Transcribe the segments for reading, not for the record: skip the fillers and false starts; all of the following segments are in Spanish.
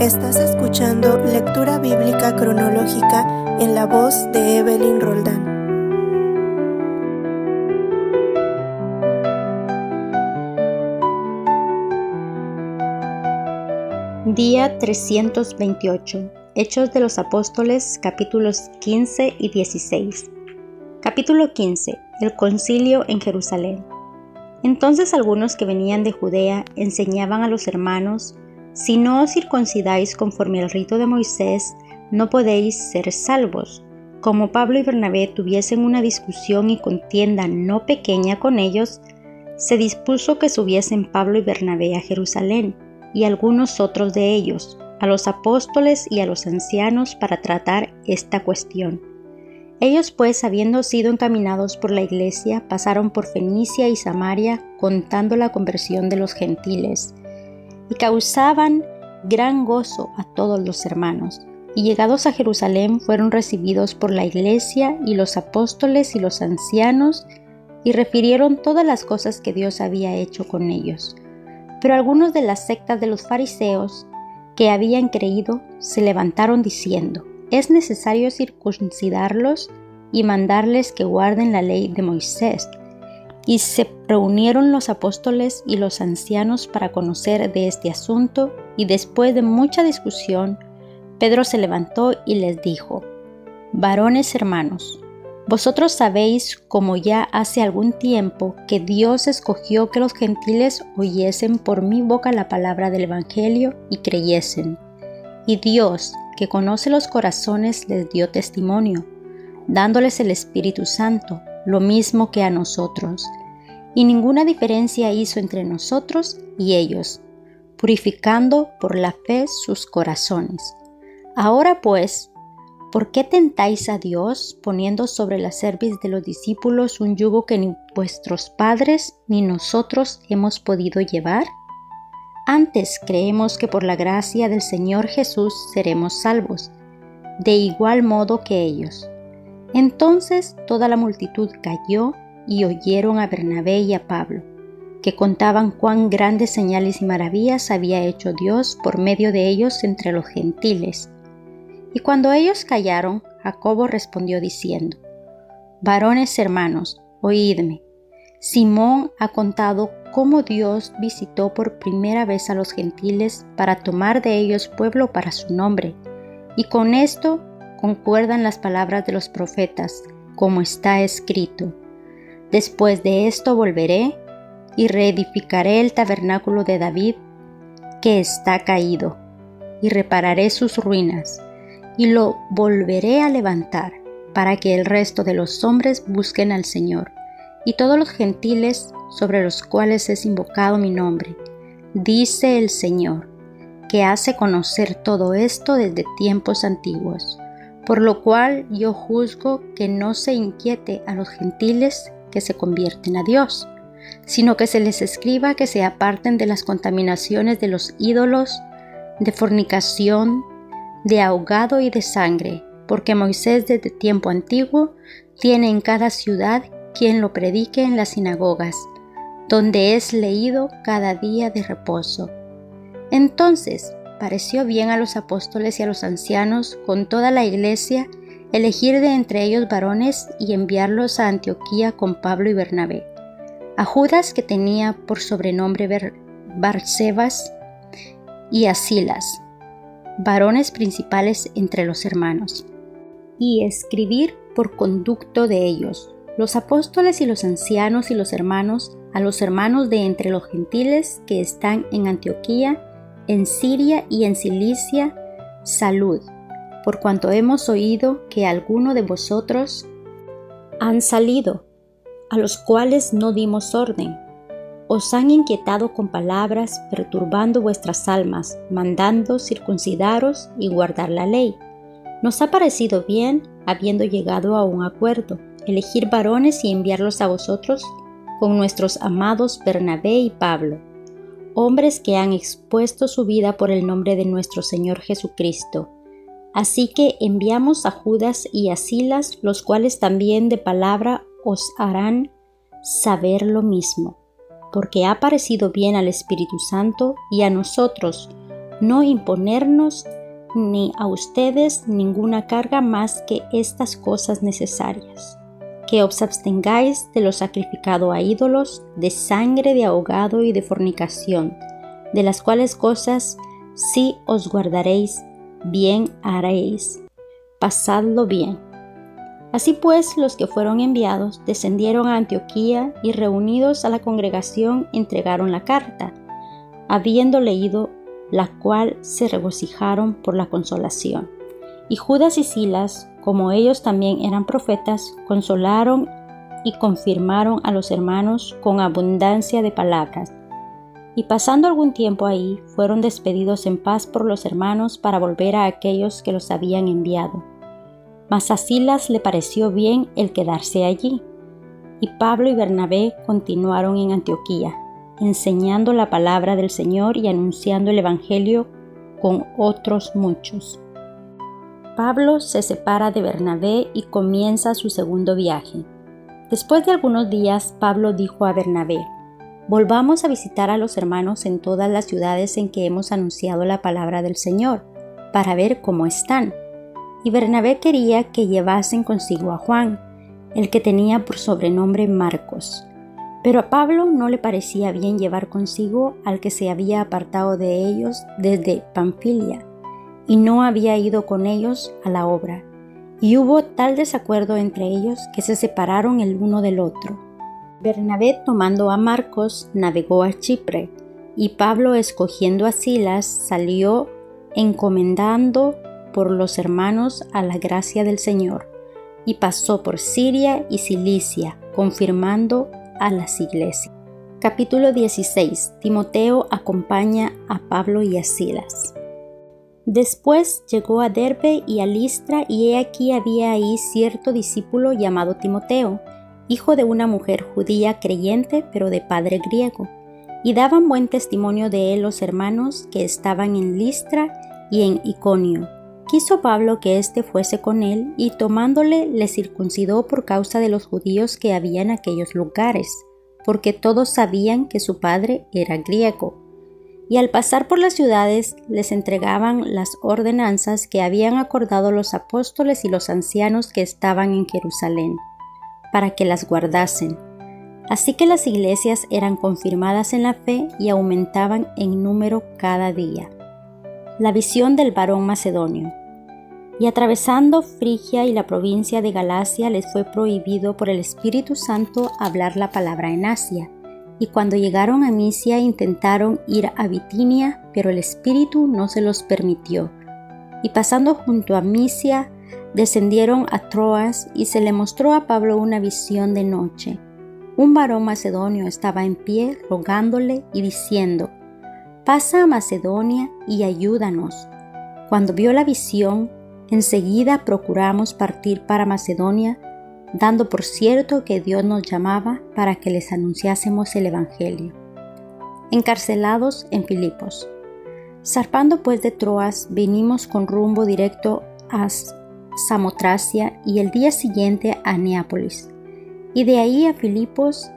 Estás escuchando lectura bíblica cronológica en la voz de Evelyn Roldán. Día 328. Hechos de los Apóstoles, capítulos 15 y 16. Capítulo 15. El concilio en Jerusalén. Entonces algunos que venían de Judea enseñaban a los hermanos: si no os circuncidáis conforme al rito de Moisés, no podéis ser salvos. Como Pablo y Bernabé tuviesen una discusión y contienda no pequeña con ellos, se dispuso que subiesen Pablo y Bernabé a Jerusalén, y algunos otros de ellos, a los apóstoles y a los ancianos, para tratar esta cuestión. Ellos pues, habiendo sido encaminados por la iglesia, pasaron por Fenicia y Samaria, contando la conversión de los gentiles, y causaban gran gozo a todos los hermanos. Y llegados a Jerusalén, fueron recibidos por la iglesia y los apóstoles y los ancianos, y refirieron todas las cosas que Dios había hecho con ellos. Pero algunos de las sectas de los fariseos que habían creído se levantaron diciendo: es necesario circuncidarlos y mandarles que guarden la ley de Moisés. Y se reunieron los apóstoles y los ancianos para conocer de este asunto, y después de mucha discusión, Pedro se levantó y les dijo: varones hermanos, vosotros sabéis, como ya hace algún tiempo, que Dios escogió que los gentiles oyesen por mi boca la palabra del Evangelio y creyesen. Y Dios, que conoce los corazones, les dio testimonio, dándoles el Espíritu Santo, lo mismo que a nosotros. Y ninguna diferencia hizo entre nosotros y ellos, purificando por la fe sus corazones. Ahora pues, ¿por qué tentáis a Dios, poniendo sobre la cerviz de los discípulos un yugo que ni vuestros padres ni nosotros hemos podido llevar? Antes creemos que por la gracia del Señor Jesús seremos salvos, de igual modo que ellos. Entonces toda la multitud calló y oyeron a Bernabé y a Pablo, que contaban cuán grandes señales y maravillas había hecho Dios por medio de ellos entre los gentiles. Y cuando ellos callaron, Jacobo respondió diciendo: varones hermanos, oídme. Simón ha contado cómo Dios visitó por primera vez a los gentiles para tomar de ellos pueblo para su nombre, y con esto concuerdan las palabras de los profetas, como está escrito: después de esto volveré y reedificaré el tabernáculo de David, que está caído, y repararé sus ruinas, y lo volveré a levantar, para que el resto de los hombres busquen al Señor, y todos los gentiles sobre los cuales es invocado mi nombre, dice el Señor, que hace conocer todo esto desde tiempos antiguos. Por lo cual yo juzgo que no se inquiete a los gentiles que se convierten a Dios, sino que se les escriba que se aparten de las contaminaciones de los ídolos, de fornicación, de ahogado y de sangre, porque Moisés desde tiempo antiguo tiene en cada ciudad quien lo predique en las sinagogas, donde es leído cada día de reposo. Entonces pareció bien a los apóstoles y a los ancianos con toda la iglesia elegir de entre ellos varones y enviarlos a Antioquía con Pablo y Bernabé, a Judas, que tenía por sobrenombre Barsabás, y a Silas, varones principales entre los hermanos, y escribir por conducto de ellos, los apóstoles y los ancianos y los hermanos, a los hermanos de entre los gentiles que están en Antioquía, en Siria y en Cilicia, salud, por cuanto hemos oído que algunos de vosotros han salido, a los cuales no dimos orden. Os han inquietado con palabras, perturbando vuestras almas, mandando circuncidaros y guardar la ley. Nos ha parecido bien, habiendo llegado a un acuerdo, elegir varones y enviarlos a vosotros con nuestros amados Bernabé y Pablo, hombres que han expuesto su vida por el nombre de nuestro Señor Jesucristo. Así que enviamos a Judas y a Silas, los cuales también de palabra os harán saber lo mismo, porque ha parecido bien al Espíritu Santo y a nosotros, no imponernos ni a ustedes ninguna carga más que estas cosas necesarias, que os abstengáis de lo sacrificado a ídolos, de sangre de ahogado y de fornicación, de las cuales cosas si os guardaréis, bien haréis. Pasadlo bien. Así pues, los que fueron enviados descendieron a Antioquía y reunidos a la congregación entregaron la carta, habiendo leído la cual se regocijaron por la consolación. Y Judas y Silas, como ellos también eran profetas, consolaron y confirmaron a los hermanos con abundancia de palabras. Y pasando algún tiempo ahí, fueron despedidos en paz por los hermanos para volver a aquellos que los habían enviado. Mas a Silas le pareció bien el quedarse allí. Y Pablo y Bernabé continuaron en Antioquía, enseñando la palabra del Señor y anunciando el Evangelio con otros muchos. Pablo se separa de Bernabé y comienza su segundo viaje. Después de algunos días, Pablo dijo a Bernabé: «Volvamos a visitar a los hermanos en todas las ciudades en que hemos anunciado la palabra del Señor, para ver cómo están». Y Bernabé quería que llevasen consigo a Juan, el que tenía por sobrenombre Marcos. Pero a Pablo no le parecía bien llevar consigo al que se había apartado de ellos desde Panfilia, y no había ido con ellos a la obra. Y hubo tal desacuerdo entre ellos que se separaron el uno del otro. Bernabé, tomando a Marcos, navegó a Chipre, y Pablo, escogiendo a Silas, salió encomendando por los hermanos a la gracia del Señor, y pasó por Siria y Cilicia, confirmando a las iglesias. Capítulo 16. Timoteo acompaña a Pablo y a Silas. Después llegó a Derbe y a Listra, y he aquí había ahí cierto discípulo llamado Timoteo, hijo de una mujer judía creyente, pero de padre griego, y daban buen testimonio de él los hermanos que estaban en Listra y en Iconio. Quiso Pablo que éste fuese con él, y tomándole le circuncidó por causa de los judíos que había en aquellos lugares, porque todos sabían que su padre era griego. Y al pasar por las ciudades les entregaban las ordenanzas que habían acordado los apóstoles y los ancianos que estaban en Jerusalén, para que las guardasen. Así que las iglesias eran confirmadas en la fe y aumentaban en número cada día. La visión del varón macedonio. Y atravesando Frigia y la provincia de Galacia les fue prohibido por el Espíritu Santo hablar la palabra en Asia. Y cuando llegaron a Misia intentaron ir a Bitinia, pero el Espíritu no se los permitió. Y pasando junto a Misia, descendieron a Troas, y se le mostró a Pablo una visión de noche. Un varón macedonio estaba en pie rogándole y diciendo: «Pasa a Macedonia y ayúdanos». Cuando vio la visión, enseguida procuramos partir para Macedonia, dando por cierto que Dios nos llamaba para que les anunciásemos el Evangelio. Encarcelados en Filipos. Zarpando pues de Troas, vinimos con rumbo directo a Samotracia y el día siguiente a Neápolis, y de ahí a Filipos,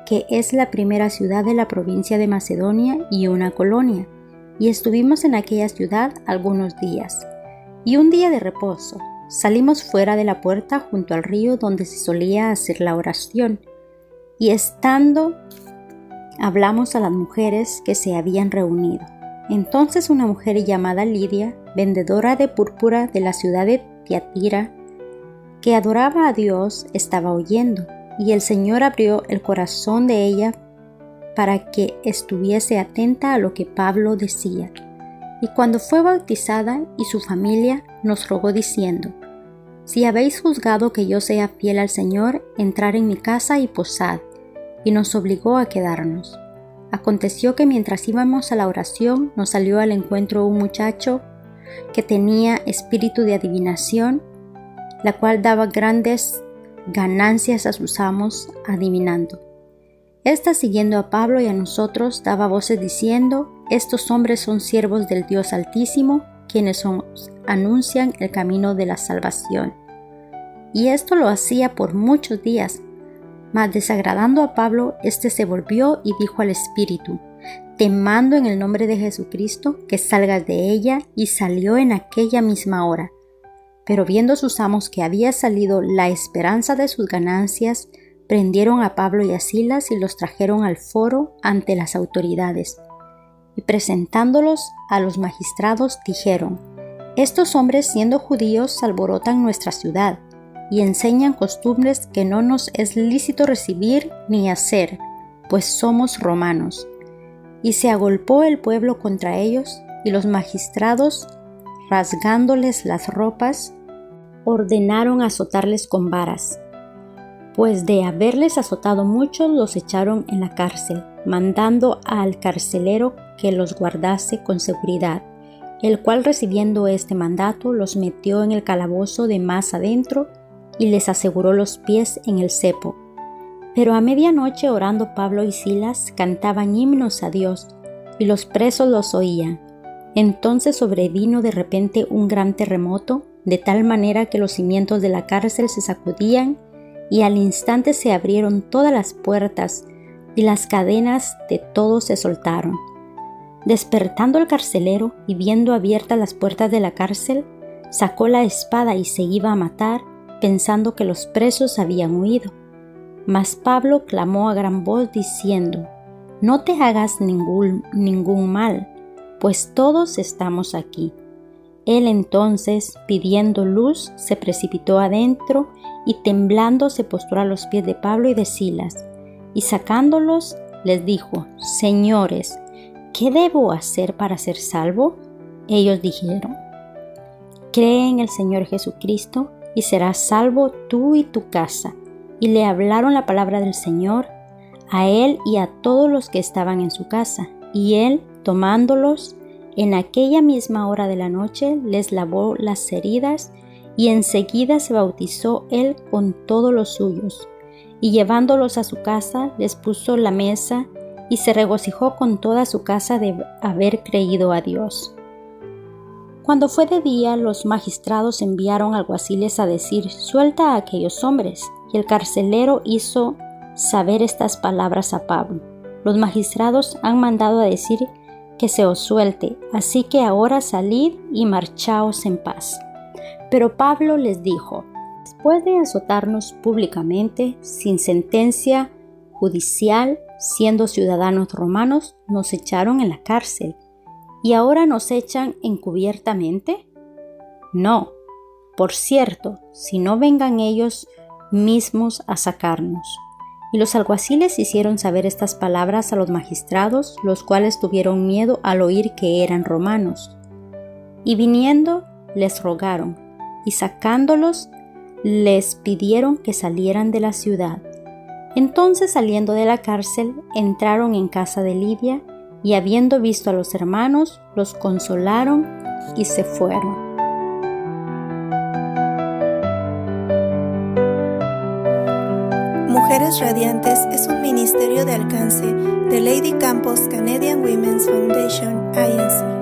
que es la primera ciudad de la provincia de Macedonia y una colonia, y estuvimos en aquella ciudad algunos días. Y un día de reposo, salimos fuera de la puerta junto al río donde se solía hacer la oración, y estando hablamos a las mujeres que se habían reunido. Entonces una mujer llamada Lidia, vendedora de púrpura de la ciudad de Tiatira, que adoraba a Dios, estaba oyendo, y el Señor abrió el corazón de ella para que estuviese atenta a lo que Pablo decía. Y cuando fue bautizada y su familia, nos rogó diciendo: «Si habéis juzgado que yo sea fiel al Señor, entrad en mi casa y posad», y nos obligó a quedarnos. Aconteció que mientras íbamos a la oración, nos salió al encuentro un muchacho que tenía espíritu de adivinación, la cual daba grandes ganancias a sus amos adivinando. Esta, siguiendo a Pablo y a nosotros, daba voces diciendo: «Estos hombres son siervos del Dios Altísimo, quienes anuncian el camino de la salvación». Y esto lo hacía por muchos días. Mas desagradando a Pablo, éste se volvió y dijo al espíritu: te mando en el nombre de Jesucristo que salgas de ella, y salió en aquella misma hora. Pero viendo sus amos que había salido la esperanza de sus ganancias, prendieron a Pablo y a Silas y los trajeron al foro ante las autoridades. Y presentándolos a los magistrados, dijeron: estos hombres, siendo judíos, alborotan nuestra ciudad y enseñan costumbres que no nos es lícito recibir ni hacer, pues somos romanos. Y se agolpó el pueblo contra ellos, y los magistrados, rasgándoles las ropas, ordenaron azotarles con varas. Pues de haberles azotado muchos, los echaron en la cárcel, mandando al carcelero que los guardase con seguridad, el cual, recibiendo este mandato, los metió en el calabozo de más adentro y les aseguró los pies en el cepo. Pero a medianoche, orando Pablo y Silas, cantaban himnos a Dios, y los presos los oían. Entonces sobrevino de repente un gran terremoto, de tal manera que los cimientos de la cárcel se sacudían, y al instante se abrieron todas las puertas, y las cadenas de todos se soltaron. Despertando el carcelero y viendo abiertas las puertas de la cárcel, sacó la espada y se iba a matar, pensando que los presos habían huido. Mas Pablo clamó a gran voz diciendo: no te hagas ningún mal, pues todos estamos aquí. Él entonces, pidiendo luz, se precipitó adentro y temblando se postró a los pies de Pablo y de Silas, y sacándolos les dijo: señores, ¿qué debo hacer para ser salvo? Ellos dijeron: cree en el Señor Jesucristo y serás salvo tú y tu casa. Y le hablaron la palabra del Señor a él y a todos los que estaban en su casa. Y él, tomándolos, en aquella misma hora de la noche, les lavó las heridas, y enseguida se bautizó él con todos los suyos. Y llevándolos a su casa, les puso la mesa, y se regocijó con toda su casa de haber creído a Dios. Cuando fue de día, los magistrados enviaron alguaciles a decir: suelta a aquellos hombres. Y el carcelero hizo saber estas palabras a Pablo: los magistrados han mandado a decir que se os suelte, así que ahora salid y marchaos en paz. Pero Pablo les dijo: después de azotarnos públicamente, sin sentencia judicial, siendo ciudadanos romanos, nos echaron en la cárcel, ¿y ahora nos echan encubiertamente? No, por cierto, si no vengan ellos mismos a sacarnos. Y los alguaciles hicieron saber estas palabras a los magistrados, los cuales tuvieron miedo al oír que eran romanos. Y viniendo, les rogaron, y sacándolos, les pidieron que salieran de la ciudad. Entonces, saliendo de la cárcel, entraron en casa de Lidia, y habiendo visto a los hermanos, los consolaron y se fueron. Mujeres Radiantes es un ministerio de alcance de Lady Campos Canadian Women's Foundation, INC.